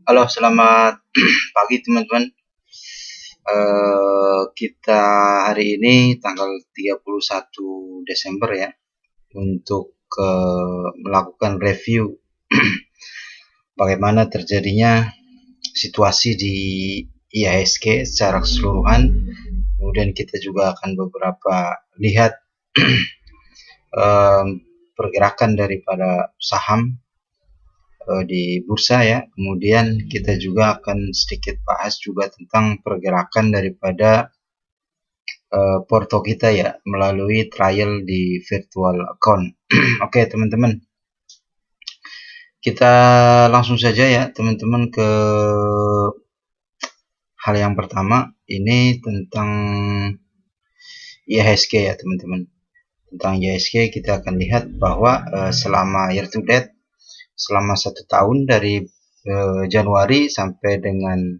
Halo, selamat pagi teman-teman. Kita hari ini tanggal 31 Desember ya, untuk melakukan review bagaimana terjadinya situasi di IHSG secara keseluruhan. Kemudian kita juga akan beberapa lihat pergerakan daripada saham di bursa ya. Kemudian kita juga akan sedikit bahas juga tentang pergerakan daripada porto kita ya melalui trial di virtual account. Oke teman-teman, kita langsung saja ya teman-teman ke hal yang pertama. Ini tentang IHSG ya teman-teman. Tentang IHSG kita akan lihat bahwa selama year to date, selama 1 tahun dari Januari sampai dengan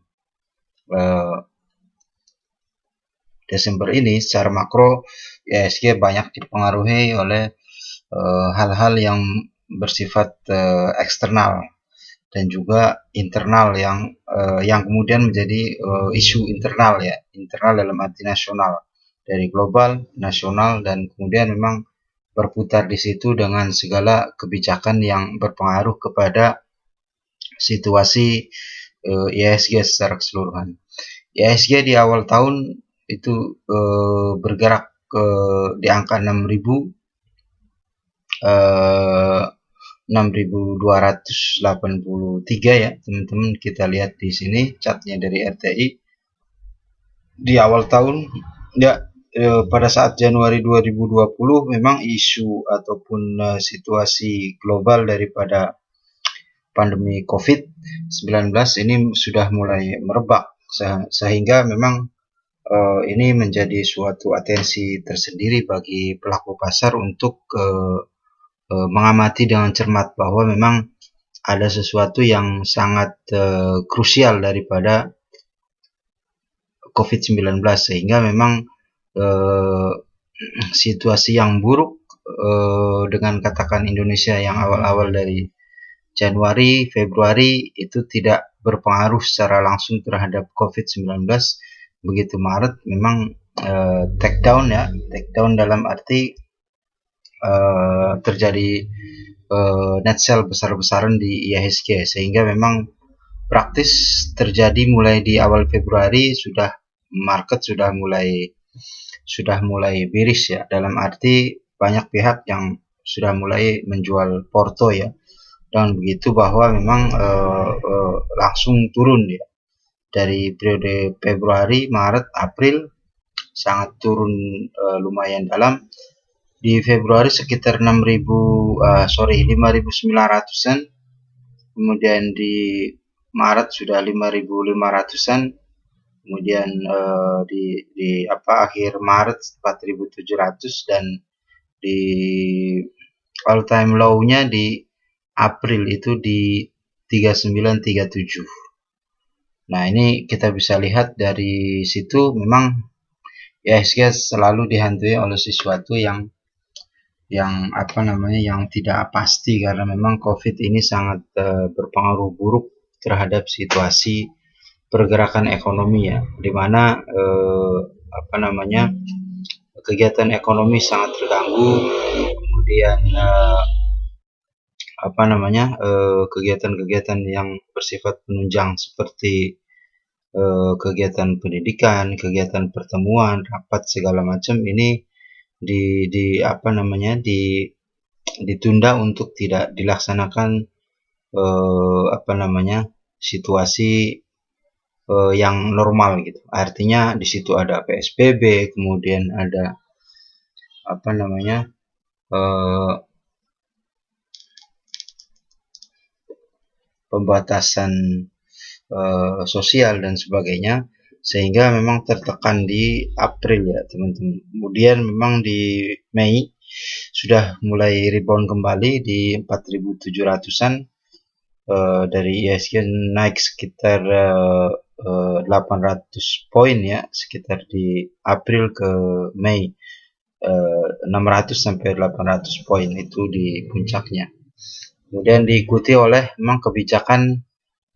Desember ini, secara makro IHSG banyak dipengaruhi oleh hal-hal yang bersifat eksternal dan juga internal yang kemudian menjadi isu internal ya, internal dalam arti nasional, dari global, nasional, dan kemudian memang berputar di situ dengan segala kebijakan yang berpengaruh kepada situasi IHSG secara keseluruhan. IHSG di awal tahun itu bergerak di angka 6.283 ya teman-teman. Kita lihat di sini chartnya dari RTI di awal tahun ya. Pada saat Januari 2020 memang isu ataupun situasi global daripada pandemi COVID-19 ini sudah mulai merebak, sehingga memang ini menjadi suatu atensi tersendiri bagi pelaku pasar untuk mengamati dengan cermat bahwa memang ada sesuatu yang sangat krusial daripada COVID-19, sehingga memang situasi yang buruk dengan katakan Indonesia yang awal-awal dari Januari, Februari itu tidak berpengaruh secara langsung terhadap COVID-19. Begitu Maret memang take down ya, take down dalam arti terjadi net sell besar-besaran di IHSG, sehingga memang praktis terjadi mulai di awal Februari market sudah mulai bearish ya, dalam arti banyak pihak yang sudah mulai menjual porto ya, dan begitu bahwa memang langsung turun ya, dari periode Februari, Maret, April sangat turun lumayan dalam. Di Februari sekitar 5.900-an, kemudian di Maret sudah 5.500-an, kemudian di akhir Maret 4.700, dan di all time low-nya di April itu di 3937. Nah, ini kita bisa lihat dari situ memang IHSG selalu dihantui oleh sesuatu yang tidak pasti, karena memang COVID ini sangat berpengaruh buruk terhadap situasi pergerakan ekonomi ya, di mana kegiatan ekonomi sangat terganggu. Kemudian kegiatan-kegiatan yang bersifat penunjang seperti kegiatan pendidikan, kegiatan pertemuan, rapat segala macam ini ditunda untuk tidak dilaksanakan situasi yang normal gitu. Artinya di situ ada PSBB, kemudian ada pembatasan sosial dan sebagainya, sehingga memang tertekan di April ya teman-teman. Kemudian memang di Mei sudah mulai rebound kembali di 4.700-an, dari IHSG naik sekitar 800 poin ya, sekitar di April ke Mei 600 sampai 800 poin itu di puncaknya. Kemudian diikuti oleh memang kebijakan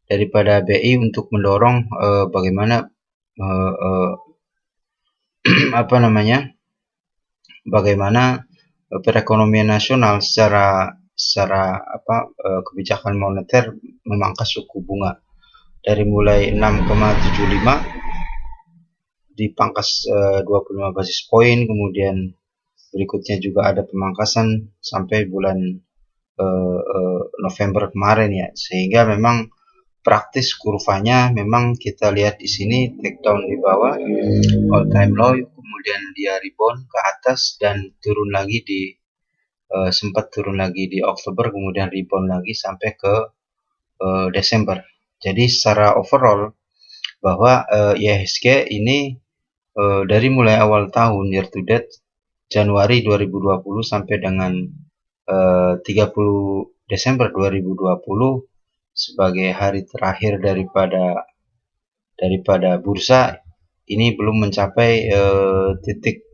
daripada BI untuk mendorong bagaimana apa namanya, bagaimana perekonomian nasional secara kebijakan moneter memangkas suku bunga dari mulai 6,75 dipangkas 25 basis poin, kemudian berikutnya juga ada pemangkasan sampai bulan November kemarin ya, sehingga memang praktis kurvanya memang kita lihat di sini takedown di bawah all time low, kemudian dia rebound ke atas dan turun lagi sempat turun lagi di Oktober, kemudian rebound lagi sampai ke Desember. Jadi secara overall bahwa IHSG ini dari mulai awal tahun year to date Januari 2020 sampai dengan 30 Desember 2020 sebagai hari terakhir daripada bursa ini belum mencapai titik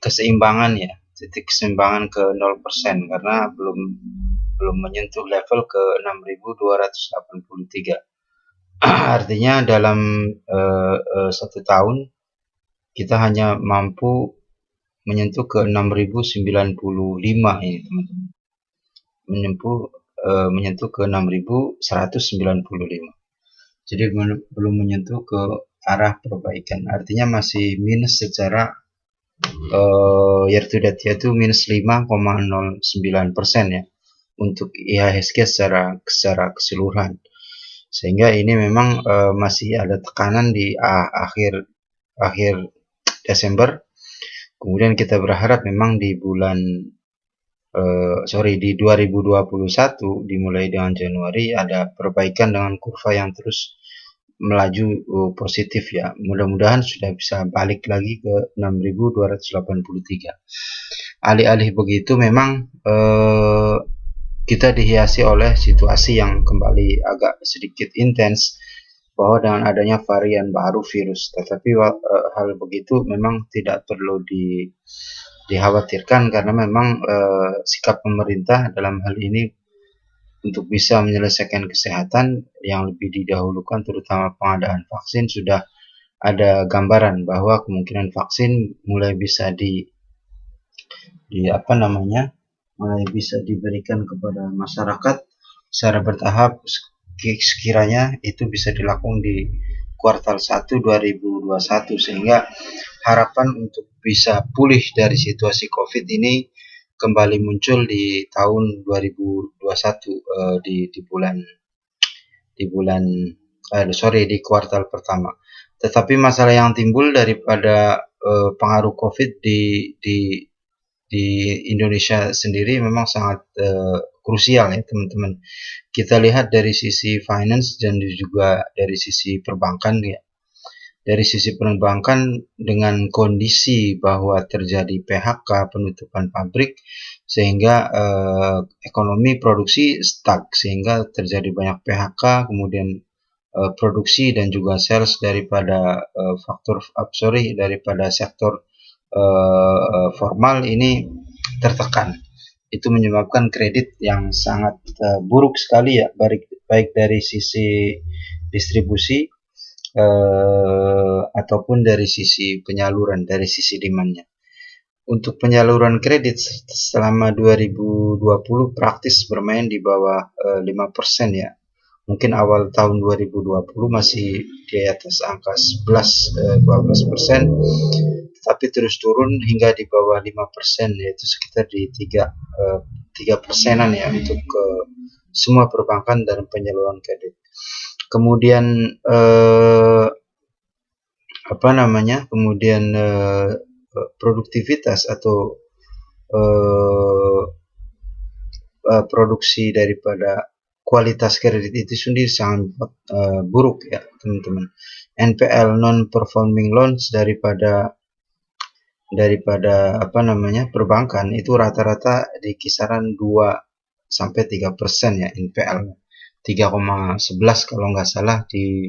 keseimbangan ya, titik keseimbangan ke 0% karena belum menyentuh level ke 6.283. Artinya dalam satu tahun kita hanya mampu menyentuh ke 6.095 ini teman-teman, menyentuh ke 6.195. Jadi belum menyentuh ke arah perbaikan, artinya masih minus secara year to date, yaitu minus 5,09% ya untuk IHSG secara keseluruhan, sehingga ini memang masih ada tekanan di akhir Desember. Kemudian kita berharap memang di di 2021 dimulai dengan Januari ada perbaikan dengan kurva yang terus melaju positif ya. Mudah-mudahan sudah bisa balik lagi ke 6.283. Alih-alih begitu memang kita dihiasi oleh situasi yang kembali agak sedikit intens bahwa dengan adanya varian baru virus, tetapi hal begitu memang tidak perlu dikhawatirkan karena memang sikap pemerintah dalam hal ini untuk bisa menyelesaikan kesehatan yang lebih didahulukan, terutama pengadaan vaksin, sudah ada gambaran bahwa kemungkinan vaksin mulai bisa mulai bisa diberikan kepada masyarakat secara bertahap, sekiranya itu bisa dilakukan di kuartal 1 2021, sehingga harapan untuk bisa pulih dari situasi COVID ini kembali muncul di tahun 2021 di kuartal pertama. Tetapi masalah yang timbul daripada pengaruh COVID di Indonesia sendiri memang sangat krusial ya teman-teman. Kita lihat dari sisi finance dan juga dari sisi perbankan ya. Dari sisi perbankan dengan kondisi bahwa terjadi PHK, penutupan pabrik, sehingga ekonomi produksi stuck, sehingga terjadi banyak PHK, kemudian produksi dan juga sales daripada daripada sektor formal ini tertekan. Itu menyebabkan kredit yang sangat buruk sekali ya, baik dari sisi distribusi ataupun dari sisi penyaluran, dari sisi demand-nya. Untuk penyaluran kredit selama 2020 praktis bermain di bawah 5% ya. Mungkin awal tahun 2020 masih di atas angka 11-12%, tapi terus turun hingga di bawah 5%, yaitu sekitar di 3%-an ya untuk semua perbankan dalam penyaluran kredit. Kemudian produktivitas atau produksi daripada kualitas kredit itu sendiri sangat buruk ya teman-teman. NPL non performing loans daripada perbankan itu rata-rata di kisaran 2-3% ya NPL, 3,11 kalau nggak salah di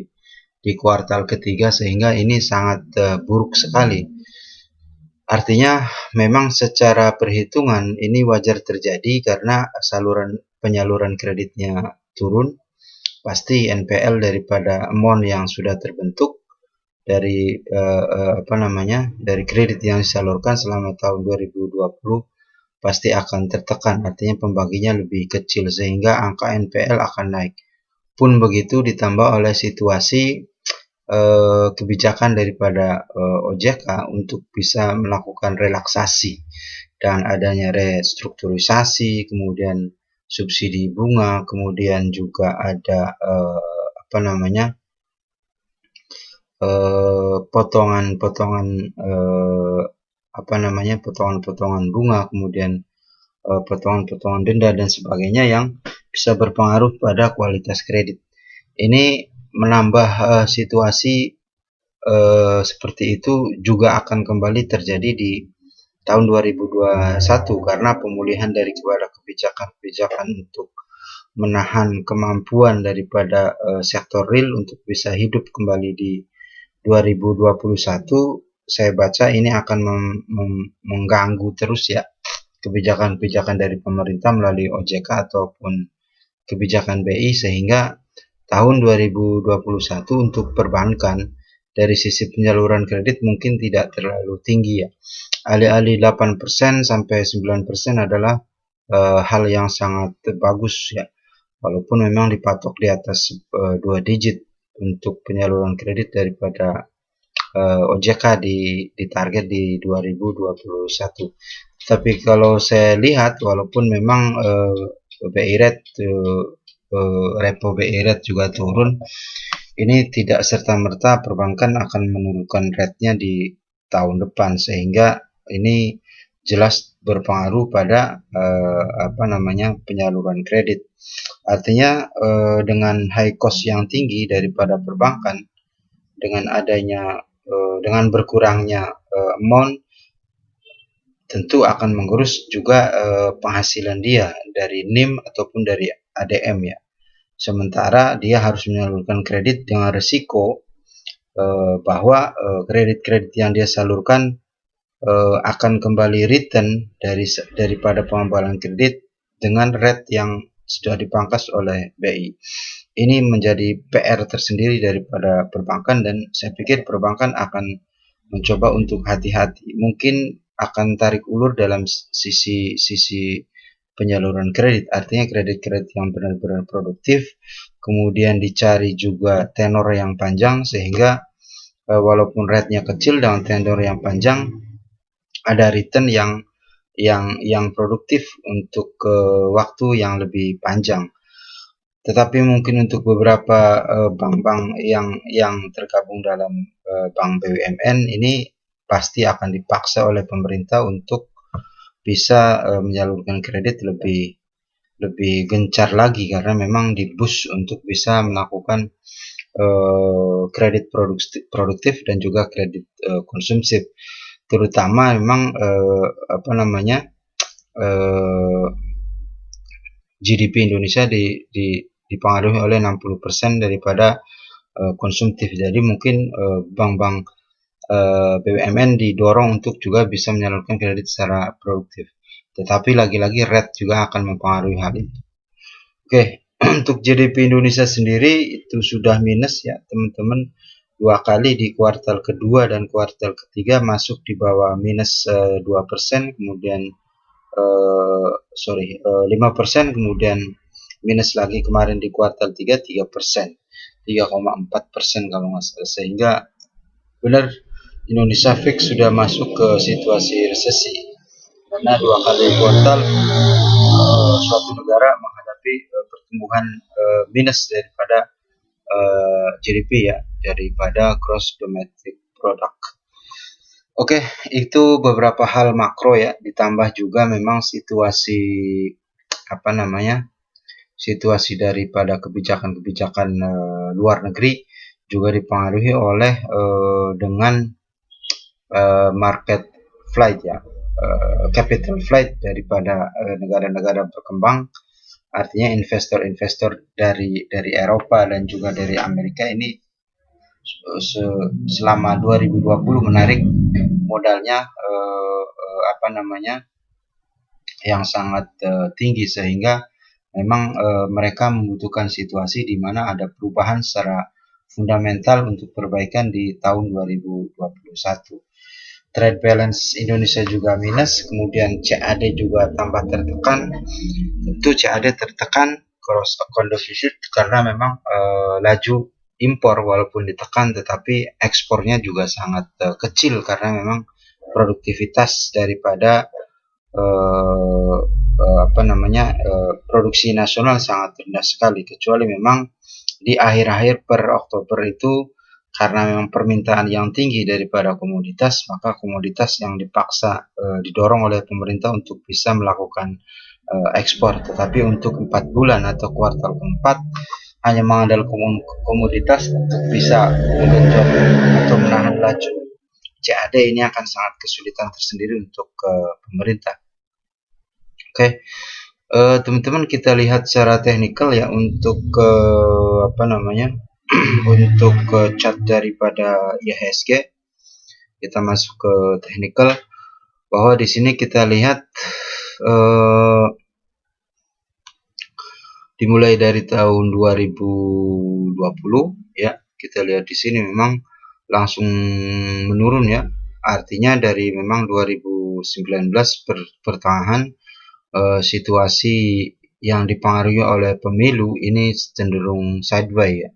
kuartal ketiga, sehingga ini sangat buruk sekali. Artinya memang secara perhitungan ini wajar terjadi karena saluran penyaluran kreditnya turun, pasti NPL daripada amount yang sudah terbentuk dari dari kredit yang disalurkan selama tahun 2020 pasti akan tertekan, artinya pembaginya lebih kecil sehingga angka NPL akan naik. Pun begitu ditambah oleh situasi kebijakan daripada OJK untuk bisa melakukan relaksasi dan adanya restrukturisasi, kemudian subsidi bunga, kemudian juga ada potongan-potongan bunga, kemudian potongan-potongan denda dan sebagainya yang bisa berpengaruh pada kualitas kredit. Ini menambah situasi seperti itu juga akan kembali terjadi di tahun 2021 karena pemulihan daripada kebijakan-kebijakan untuk menahan kemampuan daripada sektor real untuk bisa hidup kembali di 2021, saya baca ini akan mengganggu terus ya kebijakan-kebijakan dari pemerintah melalui OJK ataupun kebijakan BI, sehingga tahun 2021 untuk perbankan dari sisi penyaluran kredit mungkin tidak terlalu tinggi ya. Alih-alih 8% sampai 9% adalah hal yang sangat bagus ya. Walaupun memang dipatok di atas 2 digit untuk penyaluran kredit daripada OJK di target di 2021. Tapi kalau saya lihat walaupun memang BI rate repo BI rate juga turun, ini tidak serta-merta perbankan akan menurunkan rate-nya di tahun depan, sehingga ini jelas berpengaruh pada penyaluran kredit. Artinya dengan high cost yang tinggi daripada perbankan, dengan berkurangnya amount, tentu akan mengurus juga penghasilan dia dari NIM ataupun dari ADM ya. Sementara dia harus menyalurkan kredit dengan risiko bahwa kredit-kredit yang dia salurkan akan kembali return daripada pengembangan kredit dengan rate yang sudah dipangkas oleh BI. Ini menjadi PR tersendiri daripada perbankan dan saya pikir perbankan akan mencoba untuk hati-hati. Mungkin akan tarik ulur dalam sisi penyaluran kredit, artinya kredit-kredit yang benar-benar produktif, kemudian dicari juga tenor yang panjang sehingga walaupun rate-nya kecil dengan tenor yang panjang ada return yang produktif untuk waktu yang lebih panjang. Tetapi mungkin untuk beberapa bank-bank yang tergabung dalam bank BUMN ini pasti akan dipaksa oleh pemerintah untuk bisa menyalurkan kredit lebih gencar lagi karena memang dibus untuk bisa melakukan kredit produktif dan juga kredit konsumtif, terutama memang GDP Indonesia dipengaruhi oleh 60% daripada konsumtif. Jadi mungkin bank-bank BUMN didorong untuk juga bisa menyalurkan kredit secara produktif. Tetapi lagi-lagi rate juga akan mempengaruhi hal itu. Oke, untuk GDP Indonesia sendiri itu sudah minus ya teman-teman, 2 kali di kuartal kedua dan kuartal ketiga masuk di bawah minus 2%, kemudian 5%, kemudian minus lagi kemarin di kuartal 3, 3%, 3,4% kalau nggak salah, sehingga benar Indonesia fix sudah masuk ke situasi resesi karena 2 kali kuartal suatu negara menghadapi pertumbuhan minus daripada GDP ya, daripada gross domestic product. Oke, itu beberapa hal makro ya, ditambah juga memang situasi situasi daripada kebijakan-kebijakan luar negeri juga dipengaruhi oleh dengan market flight ya, capital flight daripada negara-negara berkembang. Artinya investor-investor dari Eropa dan juga dari Amerika ini selama 2020 menarik modalnya yang sangat tinggi, sehingga memang mereka membutuhkan situasi di mana ada perubahan secara fundamental untuk perbaikan di tahun 2021. Trade balance Indonesia juga minus, kemudian CAD juga tambah tertekan. Tentu CAD tertekan, cross account deficit karena memang laju impor walaupun ditekan, tetapi ekspornya juga sangat kecil karena memang produktivitas daripada produksi nasional sangat rendah sekali, kecuali memang di akhir-akhir per Oktober itu karena memang permintaan yang tinggi daripada komoditas, maka komoditas yang dipaksa didorong oleh pemerintah untuk bisa melakukan ekspor. Tetapi untuk 4 bulan atau kuartal keempat hanya mengandalkan komoditas untuk bisa menggenjot atau menahan laju CAD, ini akan sangat kesulitan tersendiri untuk pemerintah. Oke, teman-teman, kita lihat secara teknikal ya untuk untuk chart daripada IHSG. Kita masuk ke teknikal, bahwa di sini kita lihat dimulai dari tahun 2020 ya, kita lihat di sini memang langsung menurun ya, artinya dari memang 2019 pertengahan situasi yang dipengaruhi oleh pemilu ini cenderung sideways ya,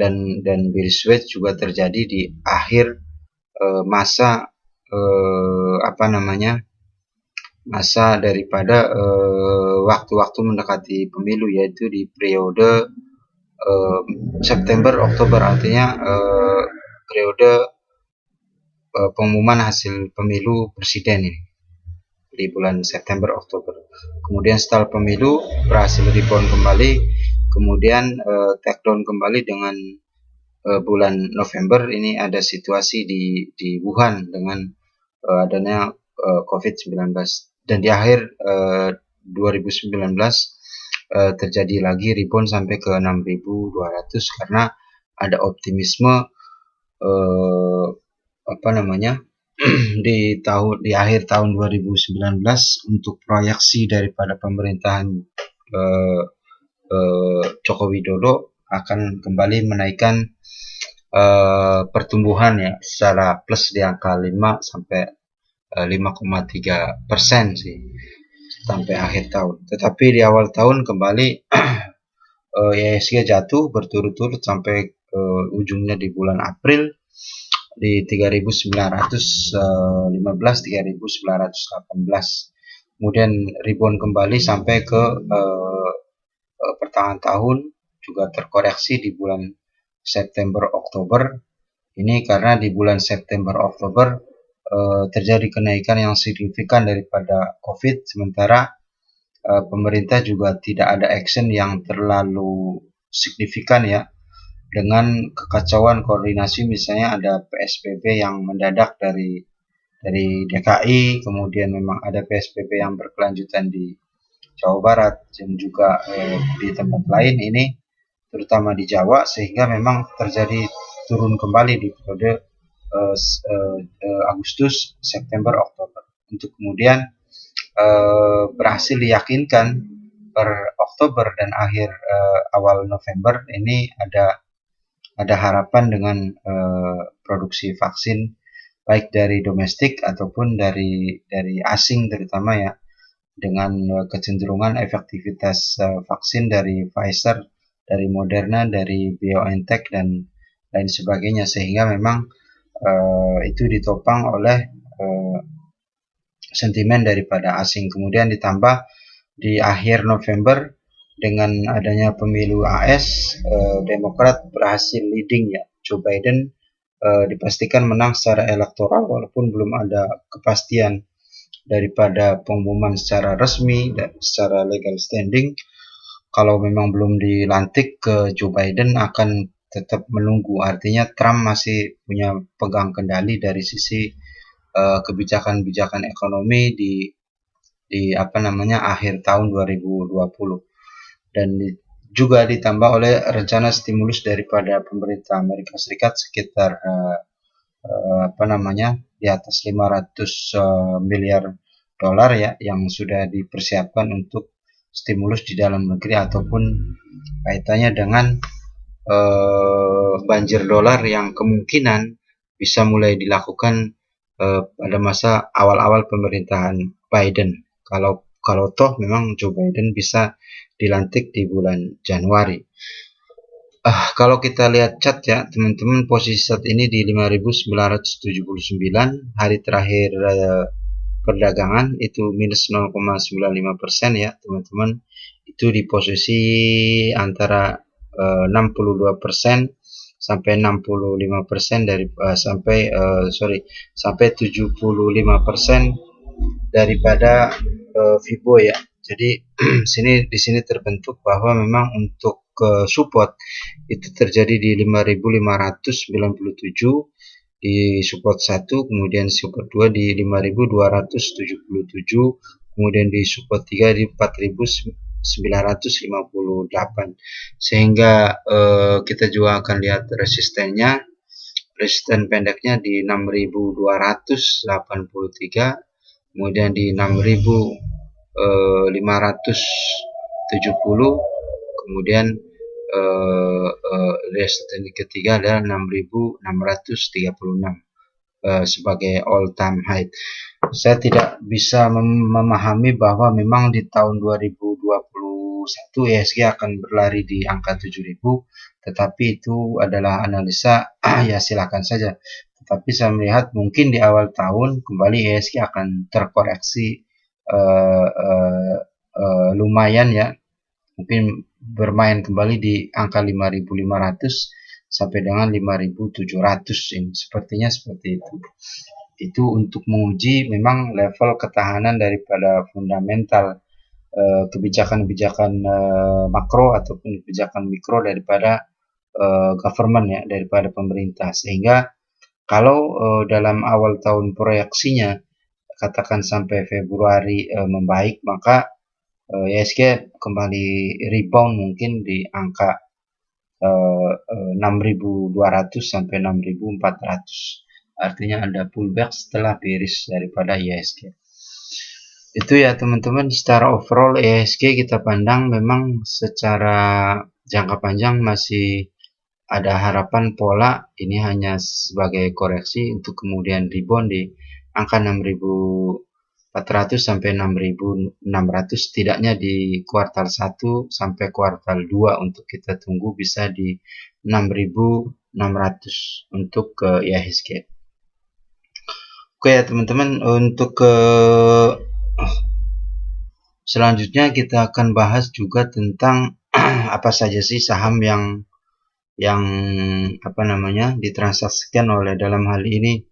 dan bearish wedge juga terjadi di akhir masa masa daripada waktu-waktu mendekati pemilu, yaitu di periode September Oktober, artinya periode pengumuman hasil pemilu presiden ini di bulan September Oktober. Kemudian setelah pemilu berhasil rebound kembali, kemudian take down kembali dengan bulan November ini ada situasi di Wuhan dengan adanya COVID-19, dan di akhir 2019 terjadi lagi rebound sampai ke 6.200 karena ada optimisme di akhir tahun 2019 untuk proyeksi daripada pemerintahan Joko Widodo akan kembali menaikkan pertumbuhan ya secara plus di angka 5 sampai 5,3% sih sampai akhir tahun. Tetapi di awal tahun kembali IHSG jatuh berturut-turut sampai ujungnya di bulan April di 3.915 3.918, kemudian rebound kembali sampai ke pertengahan tahun, juga terkoreksi di bulan September Oktober. Ini karena di bulan September Oktober terjadi kenaikan yang signifikan daripada COVID, sementara pemerintah juga tidak ada action yang terlalu signifikan ya, dengan kekacauan koordinasi, misalnya ada PSBB yang mendadak dari DKI, kemudian memang ada PSBB yang berkelanjutan di Jawa Barat dan juga di tempat lain ini, terutama di Jawa, sehingga memang terjadi turun kembali di periode Agustus, September, Oktober, untuk kemudian berhasil diyakinkan per Oktober dan akhir awal November ini ada harapan dengan produksi vaksin baik dari domestik ataupun dari asing terutama ya, dengan kecenderungan efektivitas vaksin dari Pfizer, dari Moderna, dari BioNTech dan lain sebagainya, sehingga memang itu ditopang oleh sentimen daripada asing. Kemudian ditambah di akhir November dengan adanya pemilu AS, Demokrat berhasil leading ya, Joe Biden dipastikan menang secara elektoral walaupun belum ada kepastian daripada pengumuman secara resmi dan secara legal standing. Kalau memang belum dilantik, Joe Biden akan tetap menunggu, artinya Trump masih punya pegang kendali dari sisi kebijakan-kebijakan ekonomi di akhir tahun 2020, dan juga ditambah oleh rencana stimulus daripada pemerintah Amerika Serikat sekitar di atas 500 miliar dolar ya, yang sudah dipersiapkan untuk stimulus di dalam negeri ataupun kaitannya dengan banjir dolar yang kemungkinan bisa mulai dilakukan pada masa awal-awal pemerintahan Biden. Kalau toh memang Joe Biden bisa dilantik di bulan Januari. Kalau kita lihat chart ya teman-teman, posisi saat ini di 5.979, hari terakhir perdagangan itu minus 0,95% ya teman-teman. Itu di posisi antara 62% sampai 65% dari sampai 75% daripada Fibo ya. Jadi di sini terbentuk bahwa memang untuk support itu terjadi di 5.597 di support 1, kemudian support 2 di 5.277, kemudian di support 3 di 4.958, sehingga kita juga akan lihat resistennya. Resisten pendeknya di 6.283, kemudian di 6.570, kemudian resisten ketiga adalah 6.636 sebagai all time high. Saya tidak bisa memahami bahwa memang di tahun 2021 IHSG akan berlari di angka 7.000, tetapi itu adalah analisa ya silakan saja. Tetapi saya melihat mungkin di awal tahun kembali IHSG akan terkoreksi lumayan ya, mungkin bermain kembali di angka 5.500 sampai dengan 5.700 ini, sepertinya seperti itu. Itu untuk menguji memang level ketahanan daripada fundamental kebijakan-kebijakan makro ataupun kebijakan mikro daripada government ya, daripada pemerintah. Sehingga kalau dalam awal tahun proyeksinya katakan sampai Februari membaik, maka IHSG kembali rebound mungkin di angka 6.200 sampai 6.400. Artinya ada pullback setelah bearish daripada IHSG. Itu ya teman-teman, secara overall IHSG kita pandang memang secara jangka panjang masih ada harapan pola ini hanya sebagai koreksi untuk kemudian rebound di angka 6.400 sampai 6.600, setidaknya di kuartal 1 sampai kuartal 2 untuk kita tunggu bisa di 6.600 untuk ke IHSG. Oke ya teman-teman, untuk selanjutnya kita akan bahas juga tentang apa saja sih saham yang ditransaksikan oleh dalam hal ini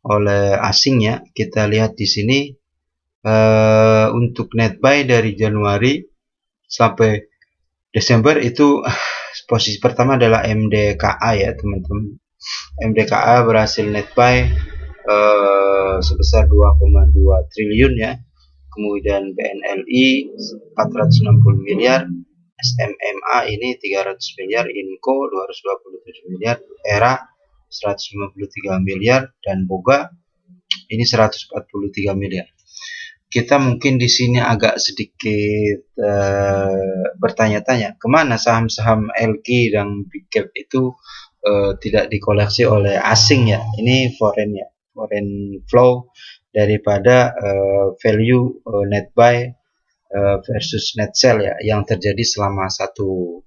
oleh asing ya. Kita lihat di sini untuk net buy dari Januari sampai Desember itu posisi pertama adalah MDKA ya teman-teman. MDKA berhasil net buy sebesar 2,2 triliun ya. Kemudian BNLI 460 miliar, SMMA ini 300 miliar, Inco 227 miliar, ERA 153 miliar, dan Boga ini 143 miliar. Kita mungkin di sini agak sedikit bertanya-tanya kemana saham-saham LQ dan big cap itu tidak dikoleksi oleh asing ya. Ini foreign ya, foreign flow daripada value net buy versus net sell ya yang terjadi selama satu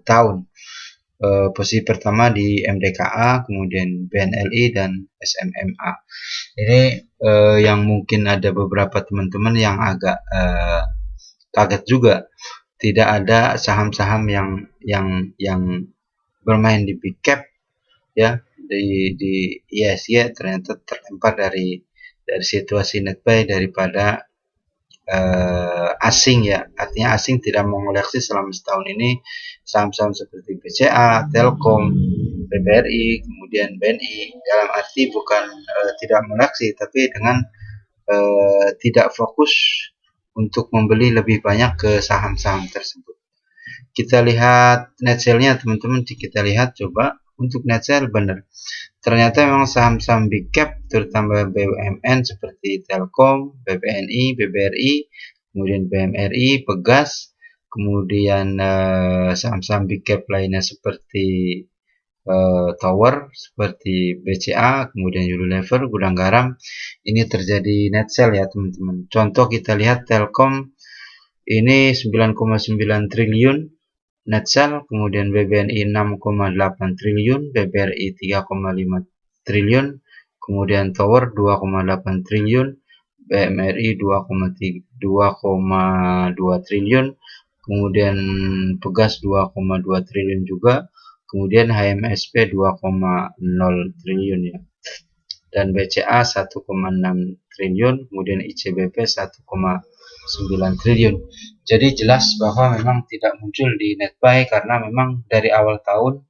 tahun. Posisi pertama di MDKA, kemudian BNLI dan SMMA. Ini yang mungkin ada beberapa teman-teman yang agak kaget juga, tidak ada saham-saham yang bermain di big cap ya, di IHSG ternyata terlempar dari situasi net buy daripada asing ya. Artinya asing tidak mengoleksi selama setahun ini saham-saham seperti BCA, Telkom, BBRI, kemudian BNI, dalam arti bukan tidak mengoleksi, tapi dengan tidak fokus untuk membeli lebih banyak ke saham-saham tersebut. Kita lihat net sell-nya teman-teman, kita lihat coba untuk net sell benar. Ternyata memang saham-saham big cap terutama BUMN seperti Telkom, BBNI, BBRI kemudian BMRI, Pegas, kemudian saham-saham big cap lainnya seperti Tower, seperti BCA, kemudian Unilever, Gudang Garam. Ini terjadi net sell ya teman-teman. Contoh kita lihat Telkom ini 9,9 triliun net sell, kemudian BBNI 6,8 triliun, BBRI 3,5 triliun, kemudian Tower 2,8 triliun, BMRI 2,2 triliun, kemudian Pegas 2,2 triliun juga, kemudian HMSP 2,0 triliun ya, dan BCA 1,6 triliun, kemudian ICBP 1,9 triliun. Jadi jelas bahwa memang tidak muncul di net buy karena memang dari awal tahun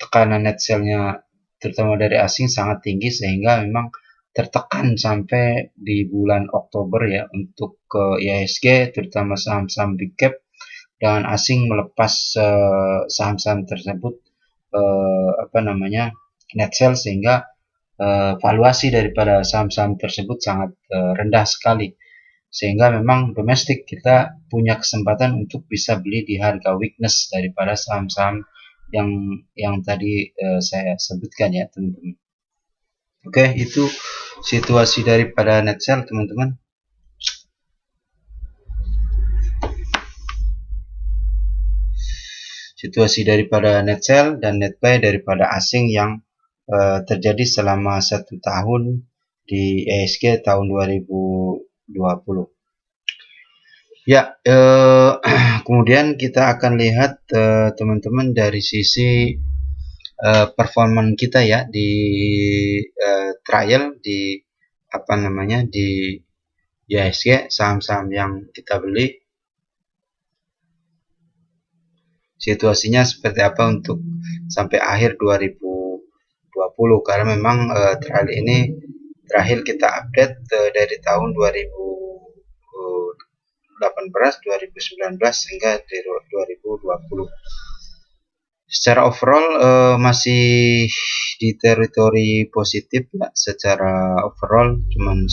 tekanan net sell-nya terutama dari asing sangat tinggi sehingga memang tertekan sampai di bulan Oktober ya untuk ke IHSG terutama saham-saham big cap dengan asing melepas saham-saham tersebut net sell sehingga valuasi daripada saham-saham tersebut sangat rendah sekali sehingga memang domestik kita punya kesempatan untuk bisa beli di harga weakness daripada saham-saham yang tadi saya sebutkan ya teman-teman. Oke, itu situasi daripada net sell teman-teman. Situasi daripada net sell dan net buy daripada asing yang terjadi selama 1 tahun di IHSG tahun 2020. Ya, kemudian kita akan lihat teman-teman dari sisi performan kita ya di trial di di IHSG saham-saham yang kita beli. Situasinya seperti apa untuk sampai akhir 2020 karena memang trial ini terakhir kita update dari tahun 2018, 2019 hingga 2020. Secara overall masih di teritori positif ya, secara overall cuman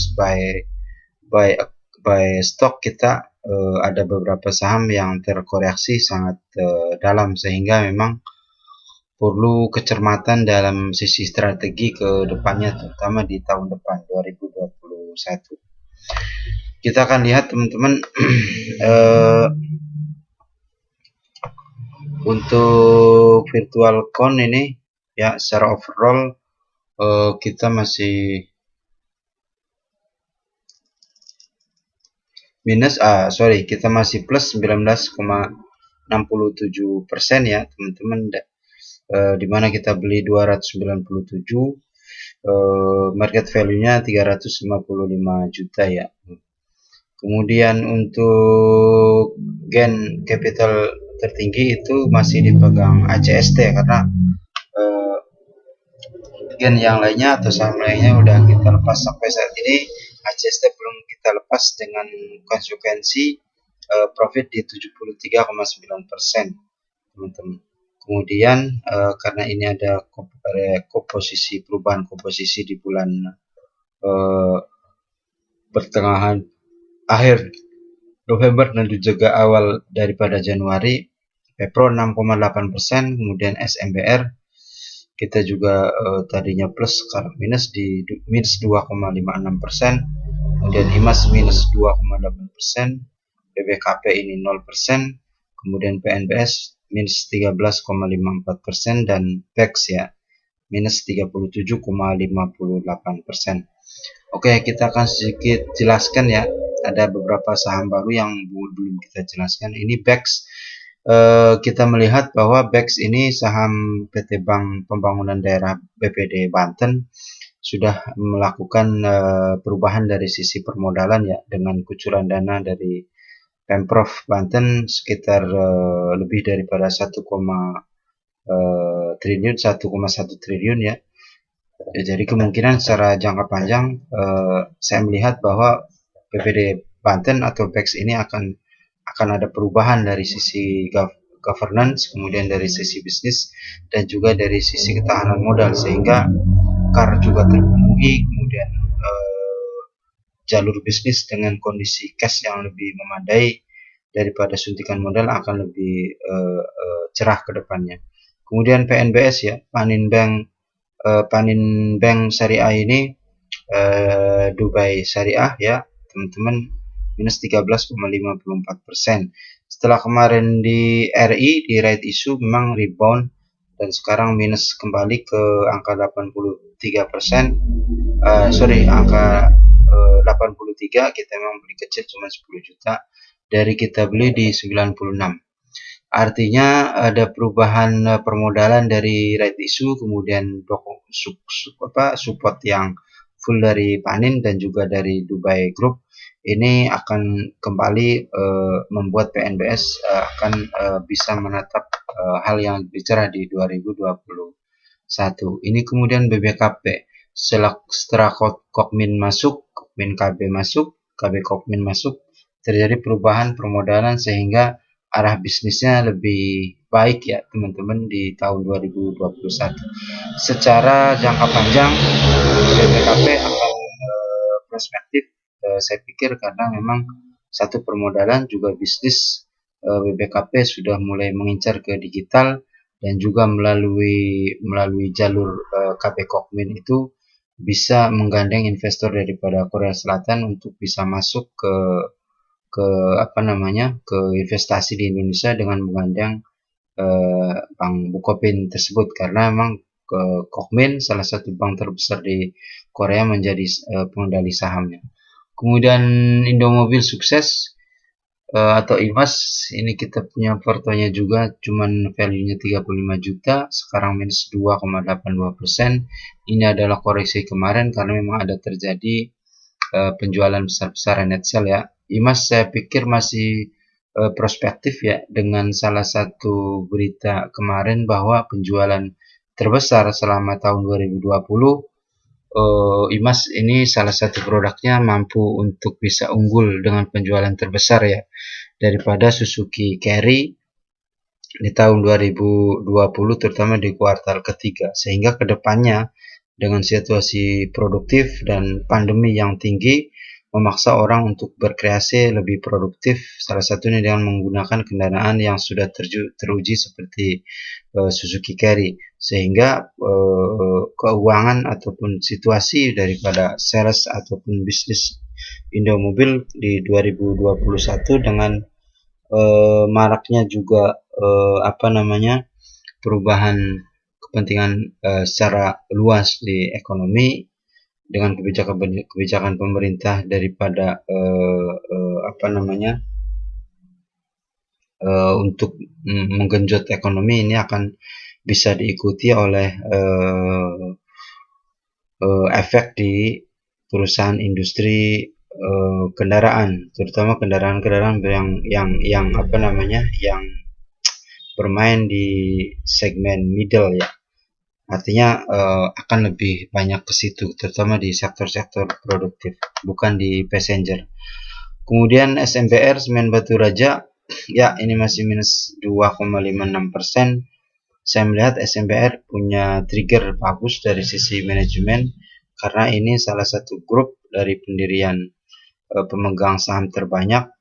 by stock kita ada beberapa saham yang terkoreksi sangat dalam sehingga memang perlu kecermatan dalam sisi strategi ke depannya terutama di tahun depan 2021. Kita akan lihat teman-teman untuk virtual count ini ya secara overall kita masih kita masih plus 19,67% ya teman-teman, dimana kita beli 297, market value-nya 355 juta ya. Kemudian untuk gain capital tertinggi itu masih dipegang ACST karena gain yang lainnya atau saham lainnya udah kita lepas sampai saat ini. ACST belum kita lepas dengan konsekuensi profit di 73,9% teman-teman. Kemudian karena ini ada perubahan komposisi di bulan pertengahan akhir November dan juga awal daripada Januari, Pepro 6,8%, kemudian SMBR kita juga tadinya plus sekarang minus di minus 2,56%, kemudian Himas minus 2,8%, BBKP ini 0%, kemudian PNBS minus 13,54% dan PEX ya minus 37,58%. Oke, kita akan sedikit jelaskan ya, ada beberapa saham baru yang belum kita jelaskan. Ini BEX. Kita melihat bahwa BEX ini saham PT Bank Pembangunan Daerah BPD Banten sudah melakukan perubahan dari sisi permodalan ya, dengan kucuran dana dari Pemprov Banten sekitar lebih daripada 1,1 triliun ya. Jadi kemungkinan secara jangka panjang saya melihat bahwa BPD Banten atau BEX ini akan ada perubahan dari sisi governance, kemudian dari sisi bisnis dan juga dari sisi ketahanan modal sehingga CAR juga terpenuhi, kemudian jalur bisnis dengan kondisi cash yang lebih memadai daripada suntikan modal akan lebih cerah ke depannya. Kemudian PNBS ya, Panin Bank Syariah ini, Dubai Syariah ya teman-teman, minus 13,54%. Setelah kemarin di RI di right issue memang rebound dan sekarang minus kembali ke angka 83%. Angka 83, kita memang beli kecil cuma 10 juta dari kita beli di 96. Artinya ada perubahan permodalan dari right issue, kemudian support yang full dari Panin dan juga dari Dubai Group ini akan kembali membuat PNBS akan bisa menatap hal yang lebih cerah di 2021. Ini kemudian BBKP setelah Kokmin masuk, Kokmin KB masuk, KB Kokmin masuk, terjadi perubahan permodalan sehingga arah bisnisnya lebih baik ya teman-teman di tahun 2021. Secara jangka panjang BBKP akan perspektif saya pikir karena memang satu permodalan juga bisnis BBKP sudah mulai mengincar ke digital dan juga melalui jalur KB Kokmin itu bisa menggandeng investor daripada Korea Selatan untuk bisa masuk ke investasi di Indonesia dengan menggandeng Bank Bukopin tersebut, karena memang Kokmin salah satu bank terbesar di Korea menjadi pengendali sahamnya. Kemudian Indomobil sukses atau IMAS, ini kita punya portonya juga, cuman value-nya 35 juta, sekarang minus 2,82%. Ini adalah koreksi kemarin karena memang ada terjadi penjualan besar-besaran net sell ya. IMAS saya pikir masih prospektif ya, dengan salah satu berita kemarin bahwa penjualan terbesar selama tahun 2020 IMAS ini salah satu produknya mampu untuk bisa unggul dengan penjualan terbesar ya daripada Suzuki Carry di tahun 2020, terutama di kuartal ketiga, sehingga kedepannya dengan situasi produktif dan pandemi yang tinggi memaksa orang untuk berkreasi lebih produktif, salah satunya dengan menggunakan kendaraan yang sudah teruji seperti Suzuki Carry, sehingga keuangan ataupun situasi daripada sales ataupun bisnis Indomobil di 2021 dengan maraknya juga perubahan kepentingan secara luas di ekonomi dengan kebijakan pemerintah daripada untuk menggenjot ekonomi, ini akan bisa diikuti oleh efek di perusahaan industri kendaraan, terutama kendaraan-kendaraan yang bermain di segmen middle ya. Artinya akan lebih banyak ke situ, terutama di sektor-sektor produktif, bukan di passenger. Kemudian SMBR Semen Batu Raja ya, ini masih minus 2,56%. Saya melihat SMBR punya trigger bagus dari sisi manajemen karena ini salah satu grup dari pendirian pemegang saham terbanyak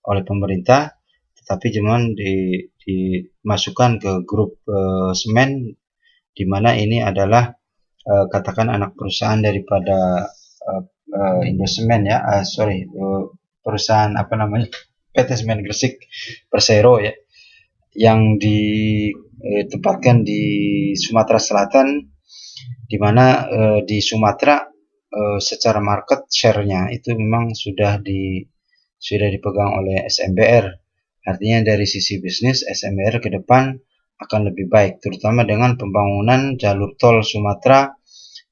oleh pemerintah, tetapi cuman dimasukkan ke grup semen, di mana ini adalah katakan anak perusahaan daripada Indosemen ya, perusahaan PT Semen Gresik Persero ya, yang ditempatkan di Sumatera Selatan, di mana di Sumatera secara market share-nya itu memang sudah dipegang oleh SMBR. Artinya dari sisi bisnis SMBR ke depan akan lebih baik, terutama dengan pembangunan jalur tol Sumatera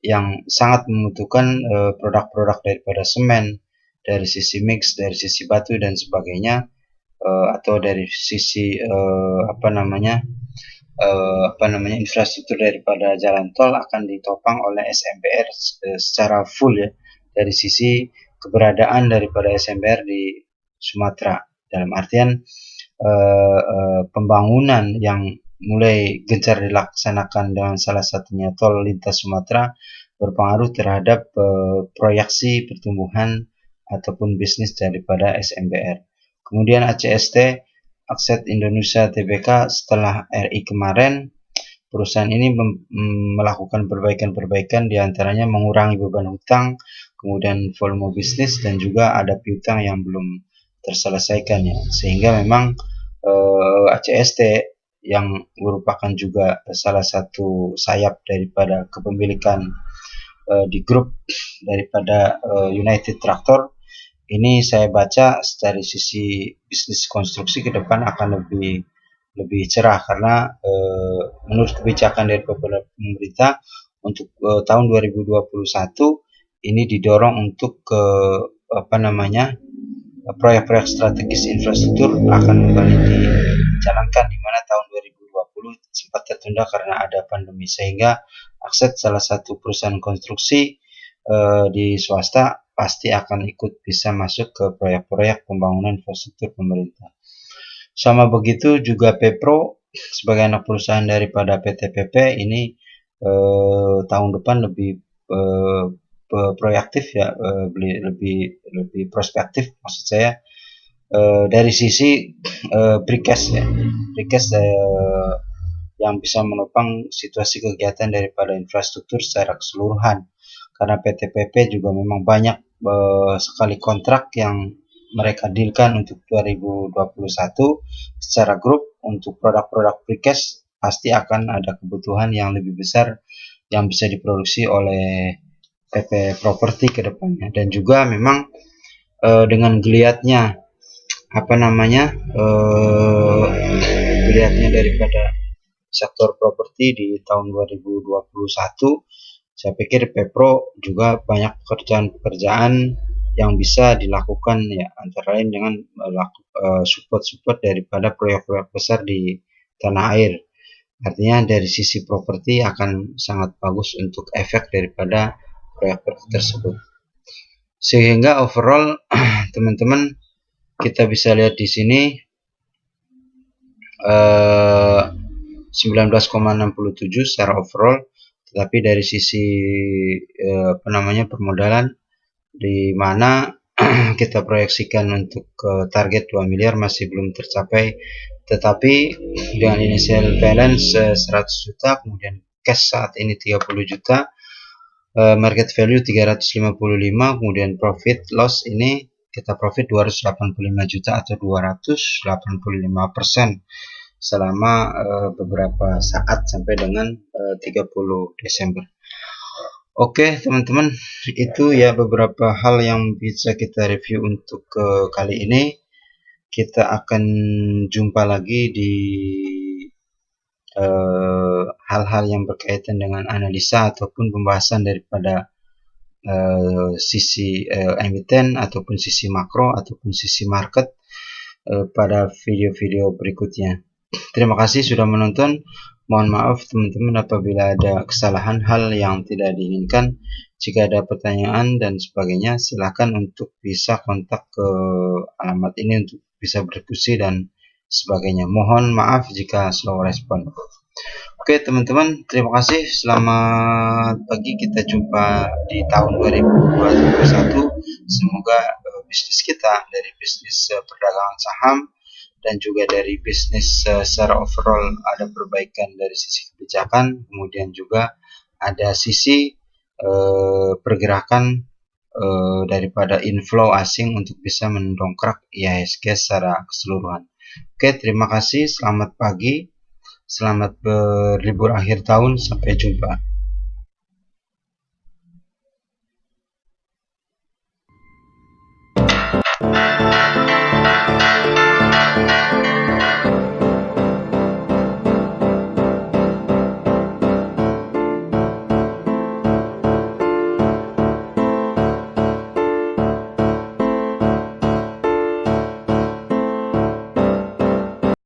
yang sangat membutuhkan produk-produk daripada semen, dari sisi mix, dari sisi batu dan sebagainya, atau dari sisi infrastruktur daripada jalan tol akan ditopang oleh SMBR secara full ya, dari sisi keberadaan daripada SMBR di Sumatera, dalam artian pembangunan yang mulai gencar dilaksanakan dengan salah satunya tol lintas Sumatera berpengaruh terhadap proyeksi pertumbuhan ataupun bisnis daripada SMBR. Kemudian ACST, Aset Indonesia Tbk, setelah RI kemarin, perusahaan ini melakukan perbaikan-perbaikan, diantaranya mengurangi beban hutang, kemudian volume bisnis, dan juga ada piutang yang belum terselesaikan ya, sehingga memang ACST yang merupakan juga salah satu sayap daripada kepemilikan di grup daripada United Tractor ini, saya baca dari sisi bisnis konstruksi ke depan akan lebih cerah, karena menurut kebijakan dari beberapa pemerintah untuk tahun 2021 ini didorong untuk ke proyek-proyek strategis infrastruktur akan kembali dijalankan, di mana tahun 2020 sempat tertunda karena ada pandemi, sehingga Akset, salah satu perusahaan konstruksi di swasta, pasti akan ikut bisa masuk ke proyek-proyek pembangunan infrastruktur pemerintah. Sama begitu juga Pepro sebagai anak perusahaan daripada PT PP ini tahun depan lebih proaktif ya, lebih prospektif maksud saya, dari sisi precast ya, precast yang bisa menopang situasi kegiatan daripada infrastruktur secara keseluruhan, karena PT PP juga memang banyak sekali kontrak yang mereka dealkan untuk 2021 secara grup. Untuk produk-produk precast pasti akan ada kebutuhan yang lebih besar yang bisa diproduksi oleh PP Property ke depannya. Dan juga memang dengan geliatnya geliatnya daripada sektor properti di tahun 2021, saya pikir Pepro juga banyak pekerjaan-pekerjaan yang bisa dilakukan ya, antara lain dengan support daripada proyek-proyek besar di tanah air. Artinya dari sisi properti akan sangat bagus untuk efek daripada proyek-proyek tersebut. Sehingga overall teman-teman, kita bisa lihat di sini 19,67 secara overall, tetapi dari sisi permodalan, di mana kita proyeksikan untuk target 2 miliar masih belum tercapai, tetapi dengan initial balance 100 juta, kemudian cash saat ini 30 juta, market value 355, kemudian profit loss ini kita profit 285 juta atau 285% selama beberapa saat sampai dengan 30 Desember. Oke teman-teman, itu ya beberapa hal yang bisa kita review untuk kali ini. Kita akan jumpa lagi di hal-hal yang berkaitan dengan analisa ataupun pembahasan daripada sisi emiten ataupun sisi makro ataupun sisi market pada video-video berikutnya. Terima kasih sudah menonton. Mohon maaf teman-teman apabila ada kesalahan hal yang tidak diinginkan. Jika ada pertanyaan dan sebagainya, silakan untuk bisa kontak ke alamat ini untuk bisa berdiskusi dan sebagainya. Mohon maaf jika slow respon. Oke teman-teman, terima kasih. Selamat pagi, kita jumpa di tahun 2021. Semoga bisnis kita dari bisnis perdagangan saham dan juga dari bisnis secara overall ada perbaikan dari sisi kebijakan, kemudian juga ada sisi pergerakan daripada inflow asing untuk bisa mendongkrak IHSG secara keseluruhan. Oke, terima kasih, selamat pagi, selamat berlibur akhir tahun, sampai jumpa.